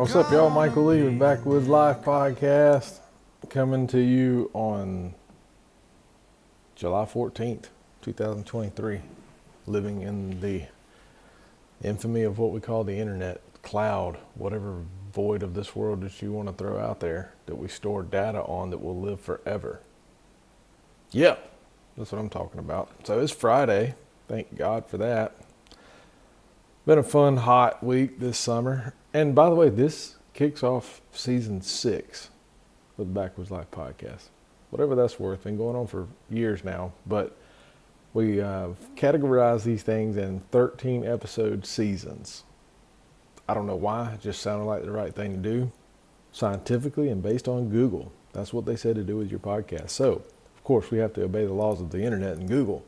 What's up, y'all? Michael Lee with Backwoods Life Podcast, coming to you on July 14th, 2023, living in the infamy of what we call the internet, cloud, whatever void of this world that you want to throw out there that we store data on that will live forever. Yeah, that's what I'm talking about. So it's Friday. Thank God for that. Been a fun, hot week this summer. And by the way, this kicks off season 6 of the Backwoods Life Podcast. Whatever that's worth. Been going on for years now. But we categorize these things in 13 episode seasons. I don't know why. It just sounded like the right thing to do. Scientifically and based on Google. That's what they said to do with your podcast. So, of course, we have to obey the laws of the internet and Google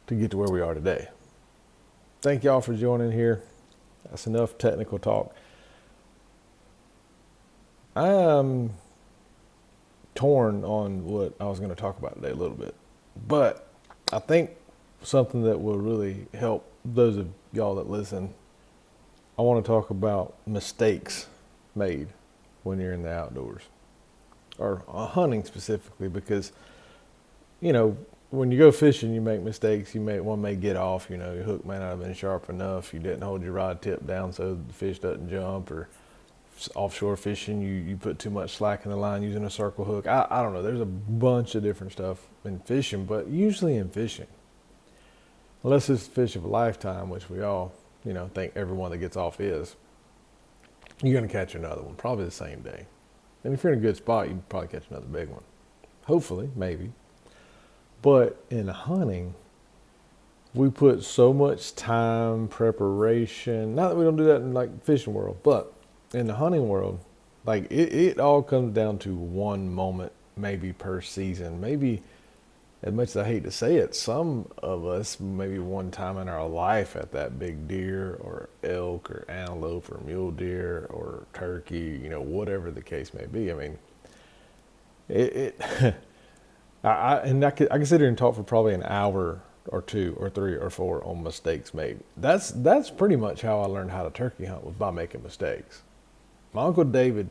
to get to where we are today. Thank y'all for joining here. That's enough technical talk. I'm torn on what I was going to talk about today a little bit. But I think something that will really help those of y'all that listen, I want to talk about mistakes made when you're in the outdoors. Or hunting specifically, because, you know, when you go fishing, you make mistakes. One may get off. You know, your hook may not have been sharp enough. You didn't hold your rod tip down so the fish doesn't jump. Or offshore fishing, you put too much slack in the line using a circle hook. I don't know. There's a bunch of different stuff in fishing, but usually in fishing, unless it's the fish of a lifetime, which we all, think everyone that gets off is, you're going to catch another one, probably the same day. And if you're in a good spot, you can probably catch another big one. Hopefully, maybe. But in hunting, we put so much time, preparation. Not that we don't do that in like fishing world, but in the hunting world, like it all comes down to one moment, maybe per season. Maybe, as much as I hate to say it, some of us maybe one time in our life at that big deer or elk or antelope or mule deer or turkey, whatever the case may be. I mean, I can sit here and talk for probably an hour or two or three or four on mistakes made. That's pretty much how I learned how to turkey hunt, was by making mistakes. My Uncle David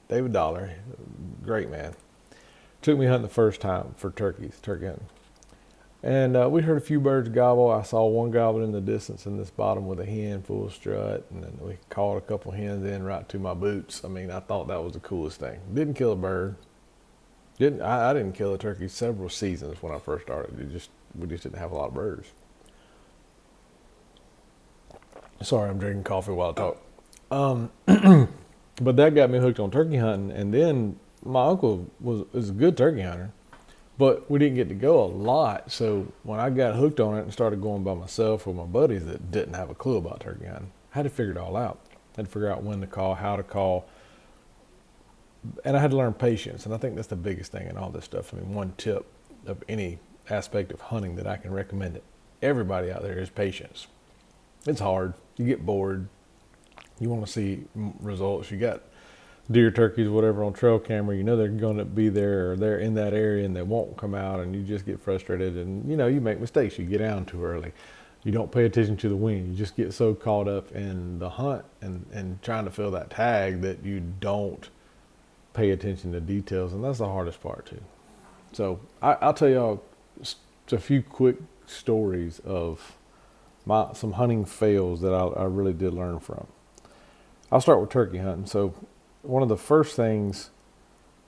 David Dollar, great man, took me hunting the first time for turkey hunting. And we heard a few birds gobble. I saw one gobble in the distance in this bottom with a hen full strut. And then we called a couple hens in right to my boots. I mean, I thought that was the coolest thing. Didn't kill a bird. I didn't kill a turkey several seasons when I first started. We just didn't have a lot of birds. Sorry, I'm drinking coffee while I talk. But that got me hooked on turkey hunting. And then my uncle was a good turkey hunter, but we didn't get to go a lot. So when I got hooked on it and started going by myself with my buddies that didn't have a clue about turkey hunting, I had to figure it all out. I had to figure out when to call, how to call. And I had to learn patience, and I think that's the biggest thing in all this stuff. I mean, one tip of any aspect of hunting that I can recommend to everybody out there is patience. It's hard. You get bored. You want to see results. You got deer, turkeys, whatever on trail camera. You know they're going to be there, or they're in that area, and they won't come out, and you just get frustrated. And, you make mistakes. You get down too early. You don't pay attention to the wind. You just get so caught up in the hunt and trying to fill that tag that you don't pay attention to details, and that's the hardest part too. So I'll tell y'all just a few quick stories of some hunting fails that I really did learn from. I'll start with turkey hunting. So one of the first things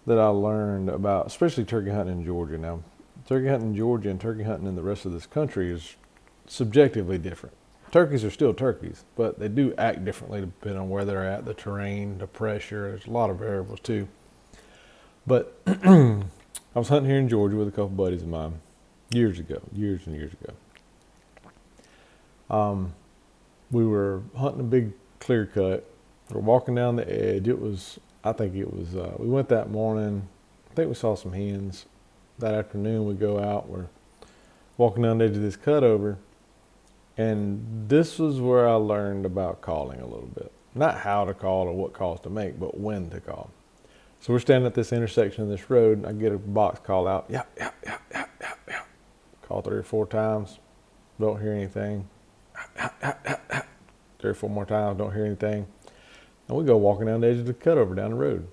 that I learned about, especially turkey hunting in Georgia now, turkey hunting in Georgia and turkey hunting in the rest of this country is subjectively different. Turkeys are still turkeys, but they do act differently depending on where they're at, the terrain, the pressure. There's a lot of variables too. But I was hunting here in Georgia with a couple buddies of mine years and years ago. We were hunting a big clear cut. We're walking down the edge. We went that morning. I think we saw some hens. That afternoon we go out. We're walking down the edge of this cutover. And this was where I learned about calling a little bit. Not how to call or what calls to make, but when to call. So we're standing at this intersection of this road, and I get a box call out. Yeah. Call 3 or 4 times. Don't hear anything. 3 or 4 more times. Don't hear anything. and we go walking down the edge of the cutover down the road.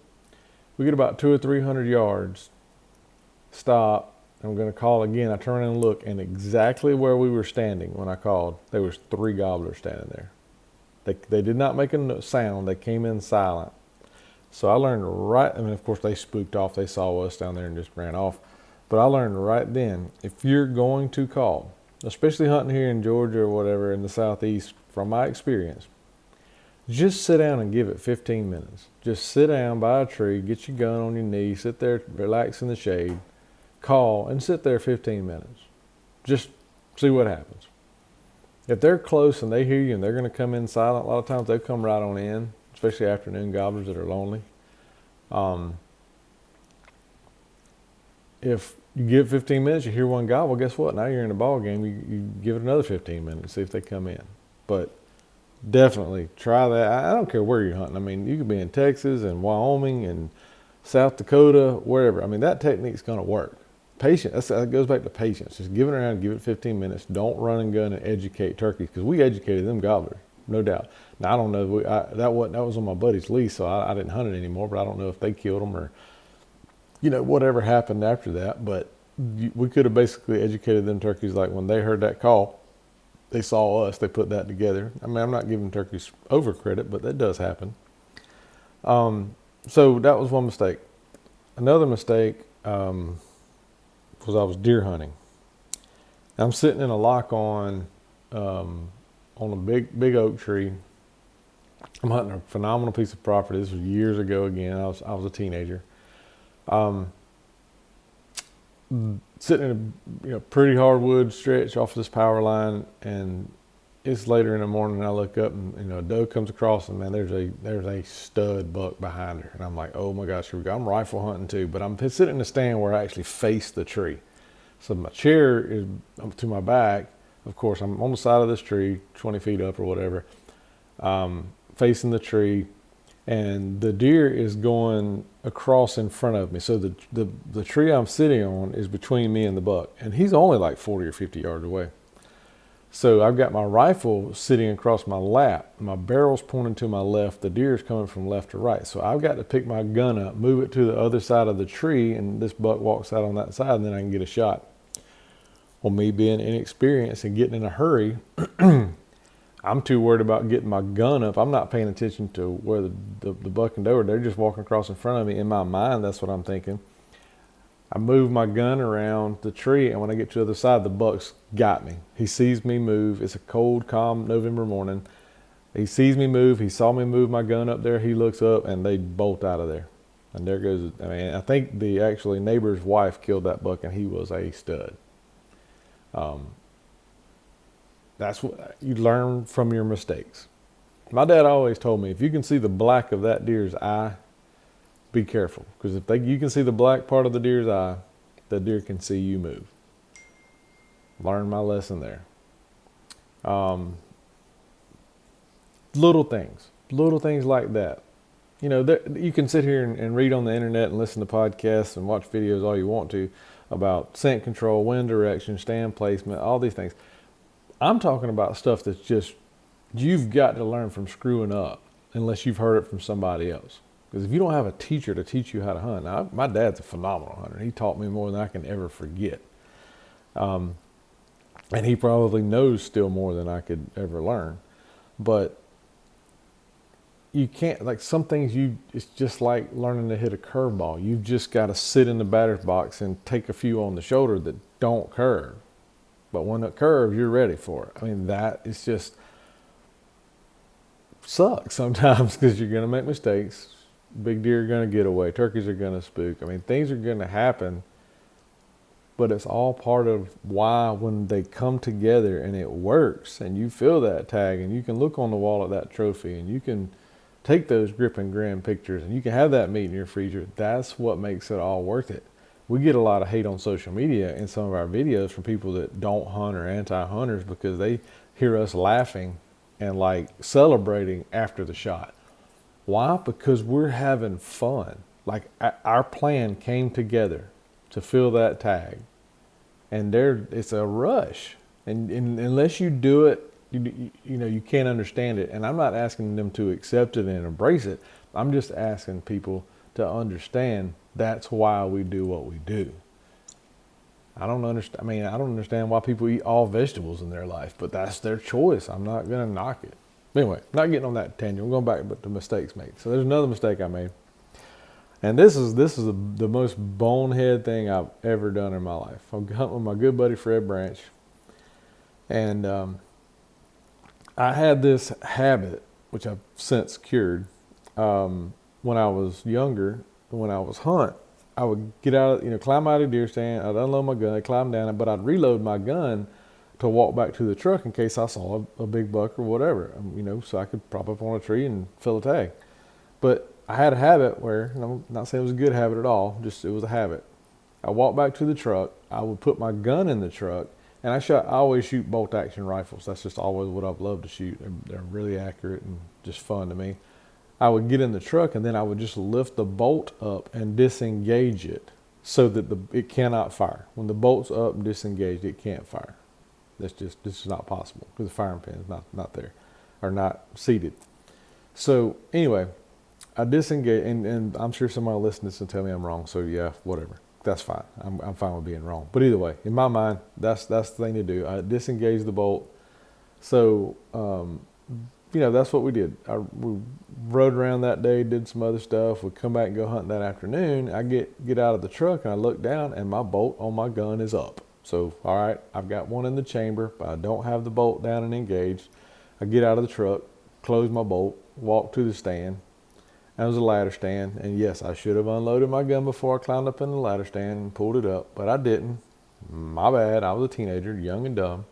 We get about 200 or 300 yards, stop, and I'm going to call again. I turn around and look, and exactly where we were standing when I called, there was 3 gobblers standing there. They did not make a sound. They came in silent. So I learned of course they spooked off. They saw us down there and just ran off. But I learned right then, if you're going to call, especially hunting here in Georgia or whatever in the southeast, from my experience, just sit down and give it 15 minutes. Just sit down by a tree, get your gun on your knee, sit there, relax in the shade, call, and sit there 15 minutes. Just see what happens. If they're close and they hear you and they're going to come in silent, a lot of times they come right on in, especially afternoon gobblers that are lonely. If you give 15 minutes, you hear one gobble, guess what? Now you're in a ball game. You give it another 15 minutes, see if they come in. But definitely try that. I don't care where you're hunting. I mean, you could be in Texas and Wyoming and South Dakota, wherever. I mean, that technique's going to work. Patience, that goes back to patience. Just give it around, give it 15 minutes. Don't run and gun and educate turkeys, because we educated them gobblers, no doubt. Now, I don't know, that was on my buddy's lease, so I didn't hunt it anymore, but I don't know if they killed them or, whatever happened after that. But we could have basically educated them turkeys, like when they heard that call, they saw us, they put that together. I mean, I'm not giving turkeys over credit, but that does happen. So that was one mistake. Another mistake, was I was deer hunting. I'm sitting in a lock on a big oak tree. I'm hunting a phenomenal piece of property. This was years ago again. I was a teenager. Sitting in a pretty hardwood stretch off this power line, and it's later in the morning, and I look up, and a doe comes across, and man, there's a stud buck behind her, and I'm like, oh my gosh, here we go. I'm rifle hunting too, but I'm sitting in a stand where I actually face the tree, so my chair is to my back. Of course, I'm on the side of this tree, 20 feet up or whatever, facing the tree, and the deer is going across in front of me. So the tree I'm sitting on is between me and the buck, and he's only like 40 or 50 yards away. So I've got my rifle sitting across my lap. My barrel's pointing to my left. The deer is coming from left to right. So I've got to pick my gun up, move it to the other side of the tree, and this buck walks out on that side, and then I can get a shot. Well, me being inexperienced and getting in a hurry, I'm too worried about getting my gun up. I'm not paying attention to where the buck and doe are. They're just walking across in front of me. In my mind, that's what I'm thinking. I move my gun around the tree, and when I get to the other side, the buck's got me. He sees me move. It's a cold, calm November morning. He sees me move. He saw me move my gun up there. He looks up, and they bolt out of there. And there goes, I think the actually neighbor's wife killed that buck, and he was a stud. That's what you learn from your mistakes. My dad always told me, if you can see the black of that deer's eye, be careful, because if you can see the black part of the deer's eye, the deer can see you move. Learned my lesson there. Little things like that. You can sit here and read on the internet and listen to podcasts and watch videos all you want to about scent control, wind direction, stand placement, all these things. I'm talking about stuff that's just, you've got to learn from screwing up unless you've heard it from somebody else. Because if you don't have a teacher to teach you how to hunt, now, my dad's a phenomenal hunter. He taught me more than I can ever forget. And he probably knows still more than I could ever learn. But you can't, like some things, it's just like learning to hit a curveball. You've just got to sit in the batter's box and take a few on the shoulder that don't curve. But when it curves, you're ready for it. I mean, that is just sucks sometimes, because you're going to make mistakes. Big deer are going to get away. Turkeys are going to spook. I mean, things are going to happen, but it's all part of why when they come together and it works and you feel that tag and you can look on the wall at that trophy and you can take those grip and grin pictures and you can have that meat in your freezer. That's what makes it all worth it. We get a lot of hate on social media in some of our videos from people that don't hunt or anti-hunters because they hear us laughing and like celebrating after the shot. Why? Because we're having fun. Like our plan came together to fill that tag, and it's a rush. And unless you do it you can't understand it. And I'm not asking them to accept it and embrace it. I'm just asking people to understand that's why we do what we do. I don't understand. I mean, I don't understand why people eat all vegetables in their life, but that's their choice. I'm not going to knock it. Anyway, not getting on that tangent. We're going back to mistakes made. So there's another mistake I made. And this is the most bonehead thing I've ever done in my life. I'm hunting with my good buddy Fred Branch. And I had this habit, which I've since cured, when I was younger, when I was hunting. I would get out, climb out of the deer stand, I'd unload my gun, I'd climb down it, but I'd reload my gun to walk back to the truck in case I saw a big buck or whatever, so I could prop up on a tree and fill a tag. But I had a habit where, and I'm not saying it was a good habit at all, just it was a habit. I walked back to the truck, I would put my gun in the truck, and I always shoot bolt action rifles. That's just always what I've loved to shoot. They're really accurate and just fun to me. I would get in the truck and then I would just lift the bolt up and disengage it so that it cannot fire. When the bolt's up and disengaged, it can't fire. This is not possible because the firing pin is not there or not seated. So anyway, I disengage, and I'm sure somebody will listen to this and tell me I'm wrong. So yeah, whatever. That's fine. I'm fine with being wrong. But either way, in my mind, that's the thing to do. I disengage the bolt. So that's what we did. We rode around that day, did some other stuff. We'd come back and go hunting that afternoon. I get out of the truck and I look down and my bolt on my gun is up. So, all right, I've got one in the chamber, but I don't have the bolt down and engaged. I get out of the truck, close my bolt, walk to the stand. That was a ladder stand. And yes, I should have unloaded my gun before I climbed up in the ladder stand and pulled it up, but I didn't. My bad. I was a teenager, young and dumb.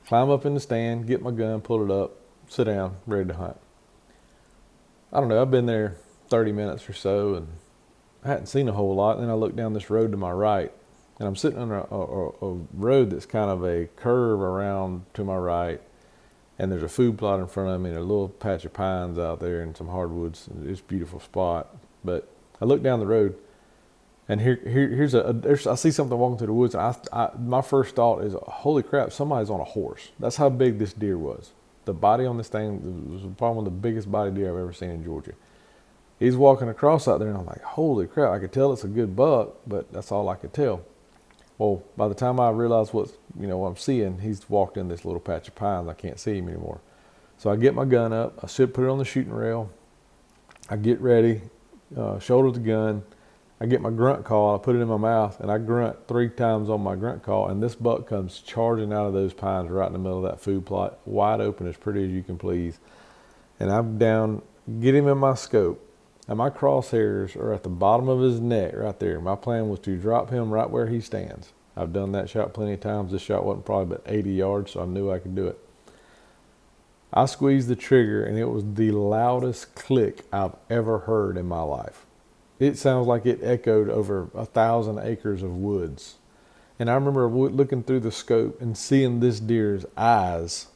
Climb up in the stand, get my gun, pull it up, sit down, ready to hunt. I don't know, I've been there 30 minutes or so and I hadn't seen a whole lot. And then I look down this road to my right and I'm sitting on a road that's kind of a curve around to my right. And there's a food plot in front of me and a little patch of pines out there and some hardwoods. It's a beautiful spot. But I look down the road and I see something walking through the woods. And my first thought is, holy crap, somebody's on a horse. That's how big this deer was. The body on this thing was probably one of the biggest body deer I've ever seen in Georgia. He's walking across out there and I'm like, holy crap, I could tell it's a good buck, but that's all I could tell. Well, by the time I realized what I'm seeing, he's walked in this little patch of pines. I can't see him anymore. So I get my gun up. I should put it on the shooting rail. I get ready, shoulder the gun. I get my grunt call. I put it in my mouth, and I grunt 3 times on my grunt call, and this buck comes charging out of those pines right in the middle of that food plot, wide open, as pretty as you can please. And I'm down, get him in my scope, and my crosshairs are at the bottom of his neck right there. My plan was to drop him right where he stands. I've done that shot plenty of times. This shot wasn't probably but 80 yards, so I knew I could do it. I squeezed the trigger, and it was the loudest click I've ever heard in my life. It sounds like it echoed over 1,000 acres of woods. And I remember looking through the scope and seeing this deer's eyes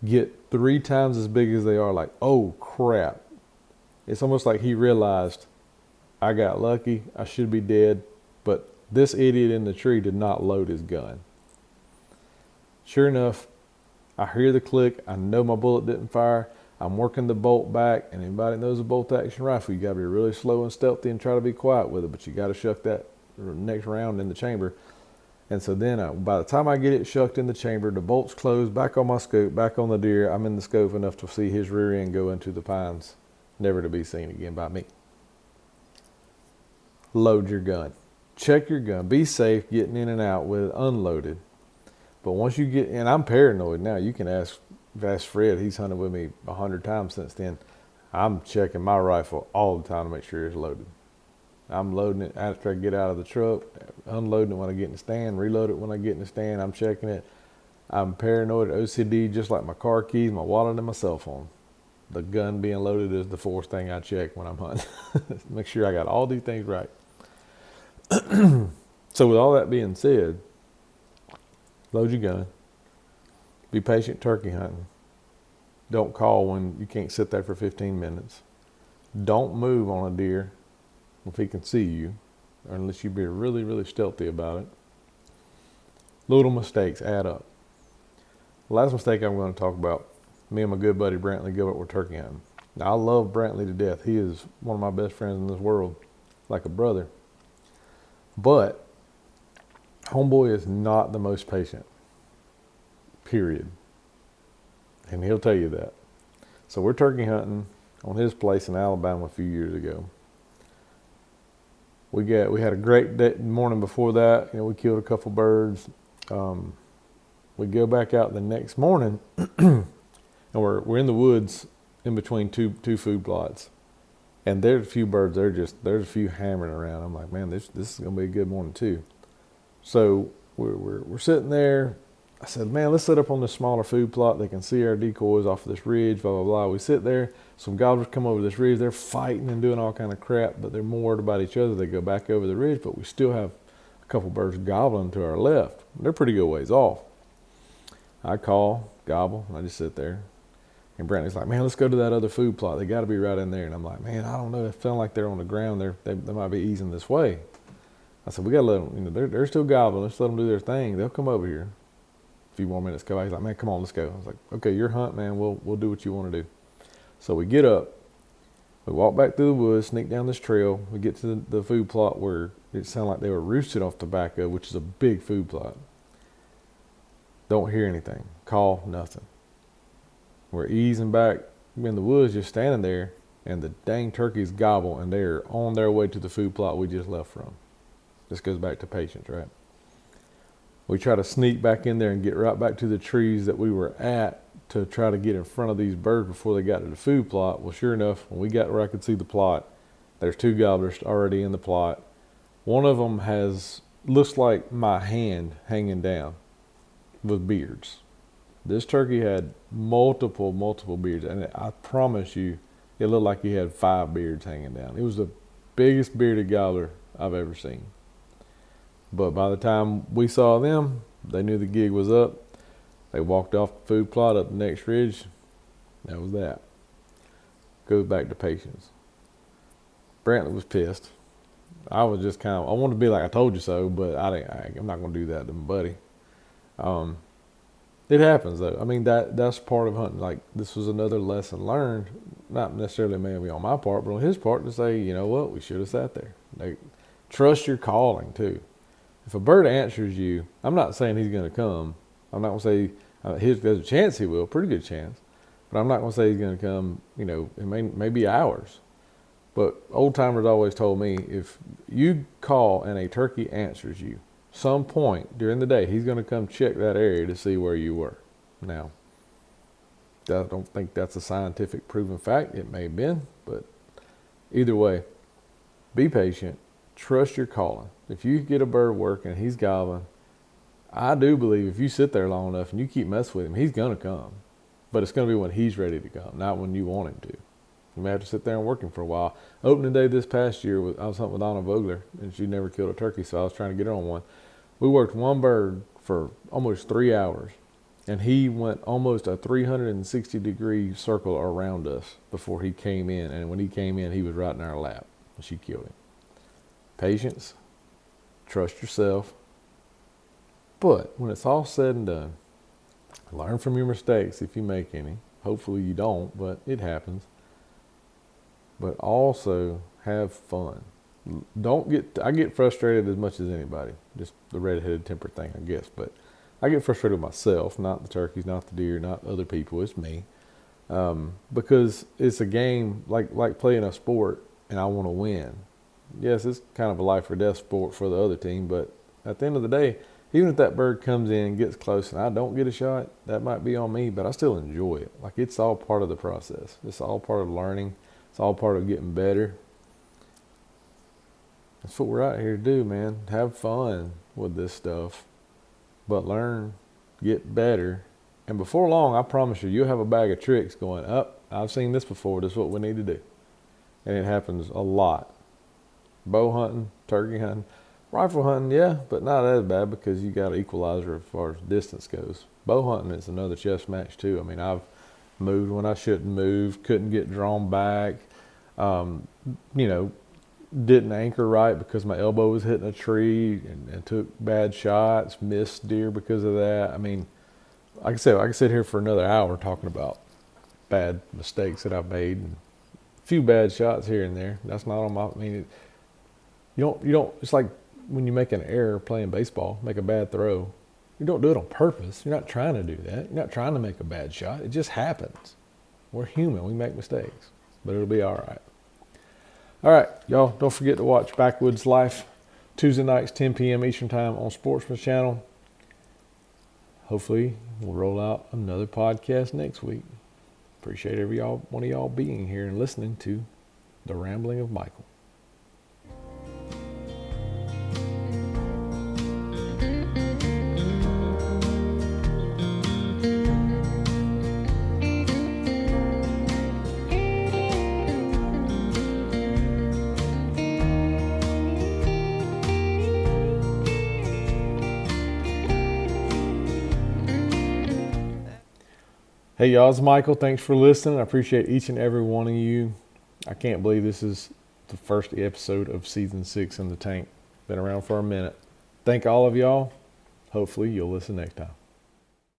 get 3 times as big as they are, like, oh crap. It's almost like he realized, I got lucky, I should be dead, but this idiot in the tree did not load his gun. Sure enough, I hear the click, I know my bullet didn't fire, I'm working the bolt back, and anybody that knows a bolt action rifle, you gotta be really slow and stealthy and try to be quiet with it, but you gotta shuck that next round in the chamber. And so then by the time I get it shucked in the chamber, the bolt's closed, back on my scope, back on the deer, I'm in the scope enough to see his rear end go into the pines, never to be seen again by me. Load your gun. Check your gun. Be safe getting in and out with it unloaded. But once you get, and I'm paranoid now, you can ask Fred, he's hunted with me 100 times since then. I'm checking my rifle all the time to make sure it's loaded. I'm loading it after I get out of the truck, unloading it when I get in the stand, reload it when I get in the stand. I'm checking it. I'm paranoid, OCD, just like my car keys, my wallet, and my cell phone. The gun being loaded is the 4th thing I check when I'm hunting. Make sure I got all these things right. So with all that being said, load your gun. Be patient turkey hunting. Don't call when you can't sit there for 15 minutes. Don't move on a deer if he can see you, or unless you be really, really stealthy about it. Little mistakes add up. The last mistake I'm going to talk about me and my good buddy Brantley go up with turkey hunting. Now, I love Brantley to death. He is one of my best friends in this world, like a brother. But homeboy is not the most patient, period. And he'll tell you that. So we're turkey hunting on his place in Alabama a few years ago. We had a great day, morning before that. We killed a couple birds. We go back out the next morning, and we're in the woods in between two food plots, and there's a few birds. There's a few hammering around. I'm like, man, this is gonna be a good morning too. So we're sitting there. I said, man, let's set up on this smaller food plot. They can see our decoys off of this ridge, blah, blah, blah. We sit there. Some gobblers come over this ridge. They're fighting and doing all kind of crap, but they're more worried about each other. They go back over the ridge, but we still have a couple birds gobbling to our left. They're pretty good ways off. I call, gobble, and I just sit there. And Brantley's like, man, let's go to that other food plot. They got to be right in there. And I'm like, man, I don't know. It sounds like they're on the ground. They might be easing this way. I said, we got to let them, they're still gobbling. Let's let them do their thing. They'll come over here. A few more minutes go. He's like, man, come on, let's go. I was like, okay, your hunt, man. We'll do what you want to do. So we get up. We walk back through the woods, sneak down this trail. We get to the food plot where it sounded like they were roosted off tobacco, which is a big food plot. Don't hear anything. Call, nothing. We're easing back in the woods, just standing there, and the dang turkeys gobble, and they're on their way to the food plot we just left from. This goes back to patience, right? We try to sneak back in there and get right back to the trees that we were at to try to get in front of these birds before they got to the food plot. Well, sure enough, when we got where I could see the plot, there's two gobblers already in the plot. One of them looks like my hand hanging down with beards. This turkey had multiple beards, and I promise you, it looked like he had 5 beards hanging down. It was the biggest bearded gobbler I've ever seen. But by the time we saw them, they knew the gig was up. They walked off the food plot up the next ridge. That was that. Goes back to patience. Brantley was pissed. I was just I wanted to be like, I told you so, but I'm not going to do that to my buddy. It happens though. I mean, that's part of hunting. Like, this was another lesson learned, not necessarily maybe on my part, but on his part, to say, you know what, we should have sat there. Trust your calling too. If a bird answers you, I'm not saying he's going to come. I'm not going to say there's a chance he will, pretty good chance. But I'm not going to say he's going to come, it may be hours. But old timers always told me, if you call and a turkey answers you, some point during the day, he's going to come check that area to see where you were. Now, I don't think that's a scientific proven fact. It may have been, but either way, be patient. Trust your calling. If you get a bird working and he's gobbling, I do believe if you sit there long enough and you keep messing with him, he's going to come. But it's going to be when he's ready to come, not when you want him to. You may have to sit there and work him for a while. Opening day this past year, I was hunting with Donna Vogler, and she never killed a turkey, so I was trying to get her on one. We worked one bird for almost 3 hours, and he went almost a 360-degree circle around us before he came in. And when he came in, he was right in our lap, and she killed him. Patience, trust yourself. But when it's all said and done, learn from your mistakes if you make any. Hopefully you don't, but it happens. But also have fun. I get frustrated as much as anybody. Just the red-headed temper thing, I guess. But I get frustrated with myself, not the turkeys, not the deer, not other people. It's me. Because it's a game like playing a sport, and I want to win. Yes, it's kind of a life or death sport for the other team, but at the end of the day, even if that bird comes in and gets close and I don't get a shot, that might be on me, but I still enjoy it. Like, it's all part of the process. It's all part of learning. It's all part of getting better. That's what we're out here to do, man. Have fun with this stuff, but learn, get better. And before long, I promise you'll have a bag of tricks going up. I've seen this before. This is what we need to do. And it happens a lot. Bow hunting, turkey hunting, rifle hunting, yeah, but not as bad because you got an equalizer as far as distance goes. Bow hunting is another chess match too. I mean, I've moved when I shouldn't move, couldn't get drawn back, didn't anchor right because my elbow was hitting a tree and took bad shots, missed deer because of that. I mean, like I said, I could sit here for another hour talking about bad mistakes that I've made, and a few bad shots here and there. That's not on my. I mean, you don't. It's like when you make an error playing baseball, make a bad throw. You don't do it on purpose. You're not trying to do that. You're not trying to make a bad shot. It just happens. We're human. We make mistakes, but it'll be all right. All right, y'all. Don't forget to watch Backwoods Life Tuesday nights, 10 p.m. Eastern Time on Sportsman's Channel. Hopefully, we'll roll out another podcast next week. Appreciate one of y'all being here and listening to The Rambling of Michael. Hey y'all, it's Michael. Thanks for listening. I appreciate each and every one of you. I can't believe this is the first episode of season 6 in the tank. Been around for a minute. Thank all of y'all. Hopefully you'll listen next time.